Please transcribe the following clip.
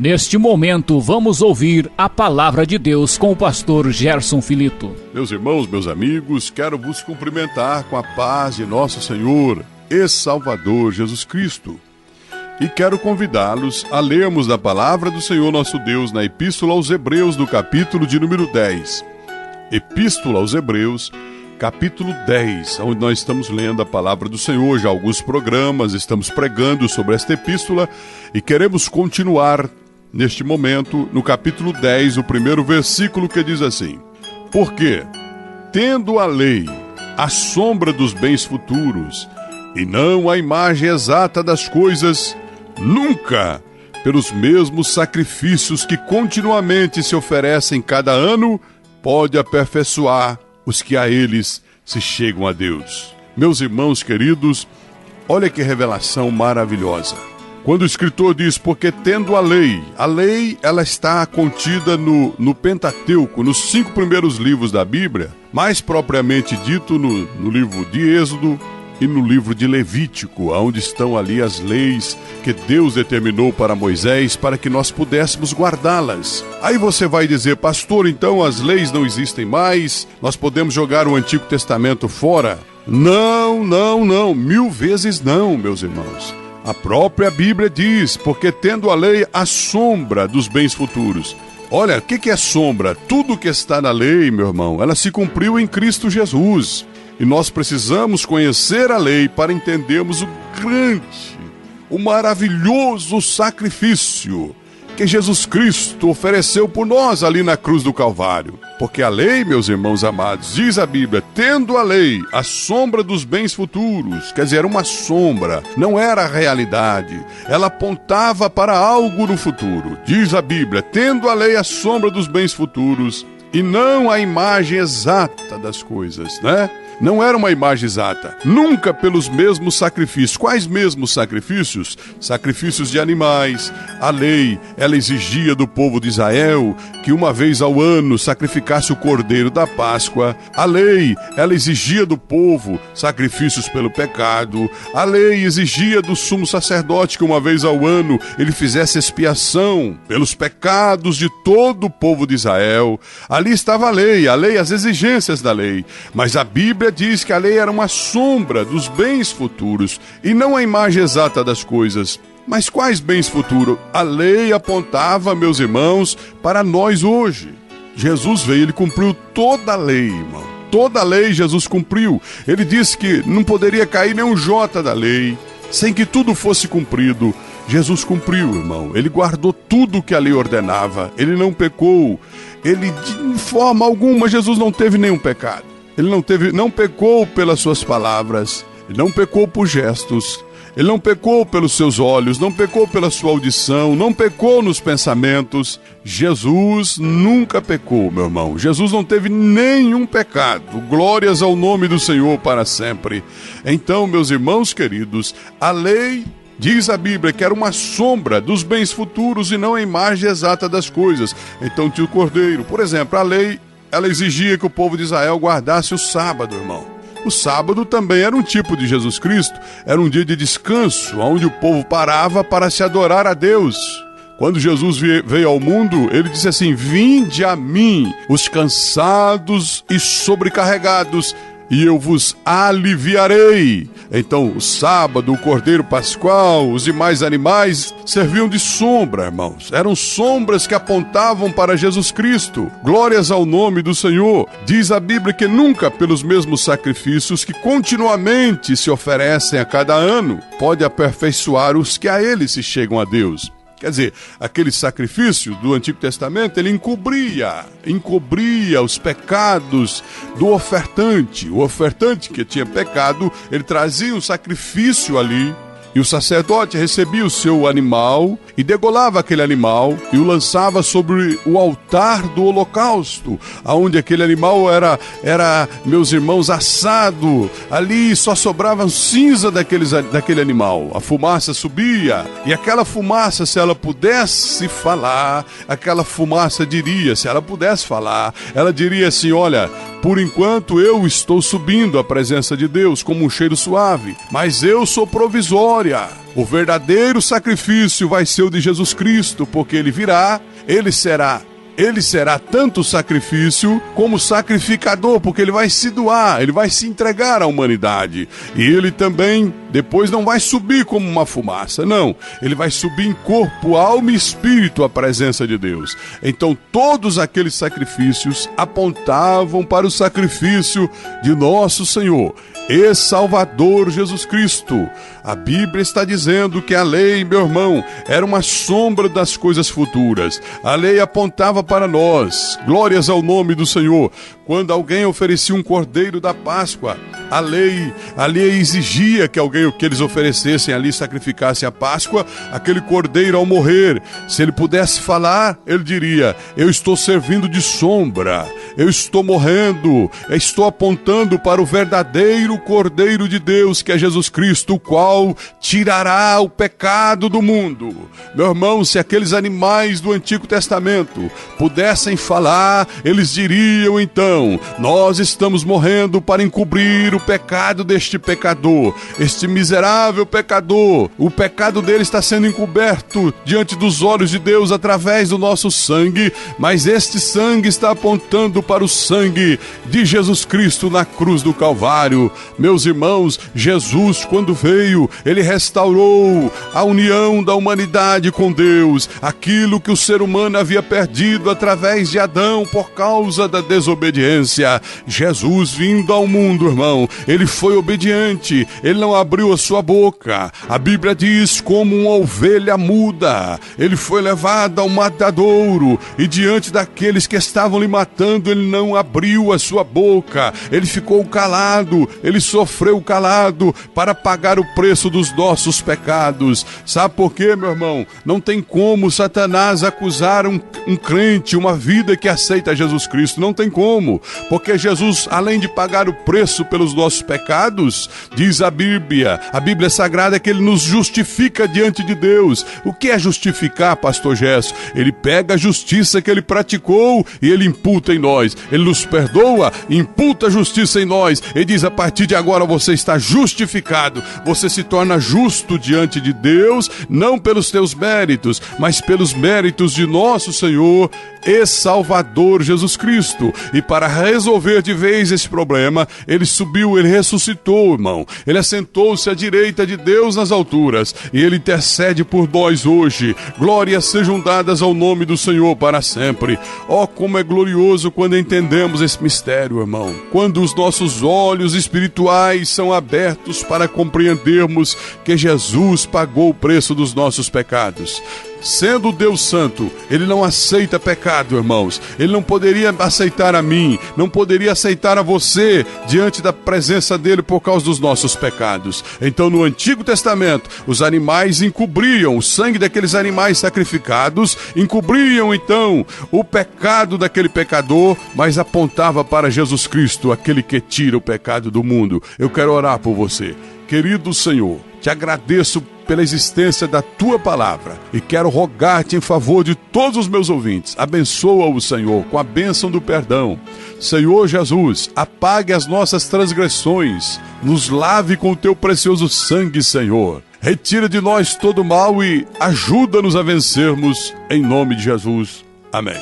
Neste momento, vamos ouvir a palavra de Deus com o pastor Gerson Filito. Meus irmãos, meus amigos, quero vos cumprimentar com a paz de nosso Senhor e Salvador Jesus Cristo. E quero convidá-los a lermos da palavra do Senhor nosso Deus na Epístola aos Hebreus, no capítulo de número 10. Epístola aos Hebreus, capítulo 10, onde nós estamos lendo a palavra do Senhor. Já há alguns programas estamos pregando sobre esta epístola e queremos continuar neste momento no capítulo 10, o primeiro versículo, que diz assim: porque, tendo a lei a sombra dos bens futuros e não a imagem exata das coisas, nunca, pelos mesmos sacrifícios que continuamente se oferecem cada ano, pode aperfeiçoar os que a eles se chegam a Deus. Meus irmãos queridos, olha que revelação maravilhosa. Quando o escritor diz, porque tendo a lei ela está contida no Pentateuco, nos 5 primeiros livros da Bíblia, mais propriamente dito no livro de Êxodo e no livro de Levítico, onde estão ali as leis que Deus determinou para Moisés para que nós pudéssemos guardá-las. Aí você vai dizer, pastor, então as leis não existem mais, nós podemos jogar o Antigo Testamento fora? Não, 1000 vezes não, meus irmãos. A própria Bíblia diz, porque tendo a lei a sombra dos bens futuros. Olha, o que é sombra? Tudo que está na lei, meu irmão, ela se cumpriu em Cristo Jesus. E nós precisamos conhecer a lei para entendermos o grande, o maravilhoso sacrifício que Jesus Cristo ofereceu por nós ali na cruz do Calvário. Porque a lei, meus irmãos amados, diz a Bíblia, tendo a lei a sombra dos bens futuros, quer dizer, era uma sombra, não era a realidade, ela apontava para algo no futuro. Diz a Bíblia, tendo a lei a sombra dos bens futuros e não a imagem exata das coisas, né? Não era uma imagem exata, nunca pelos mesmos sacrifícios. Quais mesmos sacrifícios? Sacrifícios de animais. A lei, ela exigia do povo de Israel que uma vez ao ano sacrificasse o cordeiro da Páscoa. A lei, ela exigia do povo sacrifícios pelo pecado. A lei exigia do sumo sacerdote que uma vez ao ano ele fizesse expiação pelos pecados de todo o povo de Israel. Ali estava a lei, as exigências da lei. Mas a Bíblia diz que a lei era uma sombra dos bens futuros e não a imagem exata das coisas. Mas quais bens futuros? A lei apontava, meus irmãos, para nós hoje. Jesus veio, ele cumpriu toda a lei, irmão. Toda a lei Jesus cumpriu. Ele disse que não poderia cair nenhum jota da lei sem que tudo fosse cumprido. Jesus cumpriu, irmão. Ele guardou tudo que a lei ordenava. Ele não pecou. Ele, de forma alguma, Jesus não teve nenhum pecado. Ele não pecou pelas suas palavras, ele não pecou por gestos, ele não pecou pelos seus olhos, não pecou pela sua audição, não pecou nos pensamentos. Jesus nunca pecou, meu irmão. Jesus não teve nenhum pecado. Glórias ao nome do Senhor para sempre. Então, meus irmãos queridos, a lei, diz a Bíblia, que era uma sombra dos bens futuros e não a imagem exata das coisas. Então tinha o cordeiro. Por exemplo, a lei, ela exigia que o povo de Israel guardasse o sábado, irmão. O sábado também era um tipo de Jesus Cristo, era um dia de descanso, onde o povo parava para se adorar a Deus. Quando Jesus veio ao mundo, ele disse assim, vinde a mim, os cansados e sobrecarregados, e eu vos aliviarei. Então, o sábado, o cordeiro pascual, os demais animais serviam de sombra, irmãos. Eram sombras que apontavam para Jesus Cristo. Glórias ao nome do Senhor. Diz a Bíblia que nunca pelos mesmos sacrifícios que continuamente se oferecem a cada ano, pode aperfeiçoar os que a ele se chegam a Deus. Quer dizer, aquele sacrifício do Antigo Testamento, ele encobria os pecados do ofertante. O ofertante que tinha pecado, ele trazia um sacrifício ali, e o sacerdote recebia o seu animal e degolava aquele animal e o lançava sobre o altar do holocausto, aonde aquele animal era, meus irmãos, assado. Ali só sobrava cinza daquele animal. A fumaça subia, e aquela fumaça, se ela pudesse falar, aquela fumaça diria, se ela pudesse falar, ela diria assim, olha, Por enquanto eu estou subindo à presença de Deus como um cheiro suave, mas eu sou provisória. O verdadeiro sacrifício vai ser o de Jesus Cristo, porque ele virá, ele será tanto sacrifício como sacrificador, porque ele vai se doar, ele vai se entregar à humanidade. E ele também, depois, não vai subir como uma fumaça, não. Ele vai subir em corpo, alma e espírito à presença de Deus. Então, todos aqueles sacrifícios apontavam para o sacrifício de nosso Senhor e Salvador Jesus Cristo. A Bíblia está dizendo que a lei, meu irmão, era uma sombra das coisas futuras. A lei apontava para nós. Glórias ao nome do Senhor. Quando alguém oferecia um cordeiro da Páscoa, a lei exigia que eles oferecessem ali, sacrificassem a Páscoa, aquele cordeiro ao morrer. Se ele pudesse falar, ele diria: eu estou servindo de sombra, eu estou morrendo, eu estou apontando para o verdadeiro Cordeiro de Deus, que é Jesus Cristo, o qual tirará o pecado do mundo. Meu irmão, se aqueles animais do Antigo Testamento pudessem falar, eles diriam então: nós estamos morrendo para encobrir o pecado deste pecador, este miserável pecador. O pecado dele está sendo encoberto diante dos olhos de Deus através do nosso sangue, mas este sangue está apontando para o sangue de Jesus Cristo na cruz do Calvário. Meus irmãos, Jesus, quando veio, ele restaurou a união da humanidade com Deus, aquilo que o ser humano havia perdido através de Adão por causa da desobediência. Jesus, vindo ao mundo, irmão, ele foi obediente, ele não abriu a sua boca. A Bíblia diz: como uma ovelha muda, ele foi levado ao matadouro, e diante daqueles que estavam lhe matando, ele não abriu a sua boca, ele ficou calado, ele sofreu calado para pagar o preço dos nossos pecados. Sabe por quê, meu irmão? Não tem como Satanás acusar um crente, uma vida que aceita Jesus Cristo. Não tem como, porque Jesus, além de pagar o preço pelos nossos pecados, diz a Bíblia Sagrada, que ele nos justifica diante de Deus. O que é justificar, pastor Gerson? Ele pega a justiça que ele praticou e ele imputa em nós. Ele nos perdoa, imputa a justiça em nós e diz: a partir de agora você está justificado. Você se torna justo diante de Deus, não pelos teus méritos, mas pelos méritos de nosso Senhor e Salvador Jesus Cristo. E para resolver de vez esse problema, ele subiu, ele ressuscitou, irmão. Ele assentou-se à direita de Deus nas alturas e ele intercede por nós hoje. Glórias sejam dadas ao nome do Senhor para sempre. Oh, como é glorioso quando entendemos esse mistério, irmão. Quando os nossos olhos espirituais são abertos para compreendermos que Jesus pagou o preço dos nossos pecados. Sendo Deus santo, ele não aceita pecado, irmãos. Ele não poderia aceitar a mim, não poderia aceitar a você diante da presença dele por causa dos nossos pecados. Então, no Antigo Testamento, os animais encobriam, o sangue daqueles animais sacrificados encobriam então o pecado daquele pecador, mas apontava para Jesus Cristo, aquele que tira o pecado do mundo. Eu quero orar por você. Querido Senhor, te agradeço pela existência da tua palavra e quero rogar-te em favor de todos os meus ouvintes. Abençoa-o, Senhor, com a bênção do perdão. Senhor Jesus, apague as nossas transgressões, nos lave com o teu precioso sangue, Senhor. Retira de nós todo mal e ajuda-nos a vencermos, em nome de Jesus. Amém.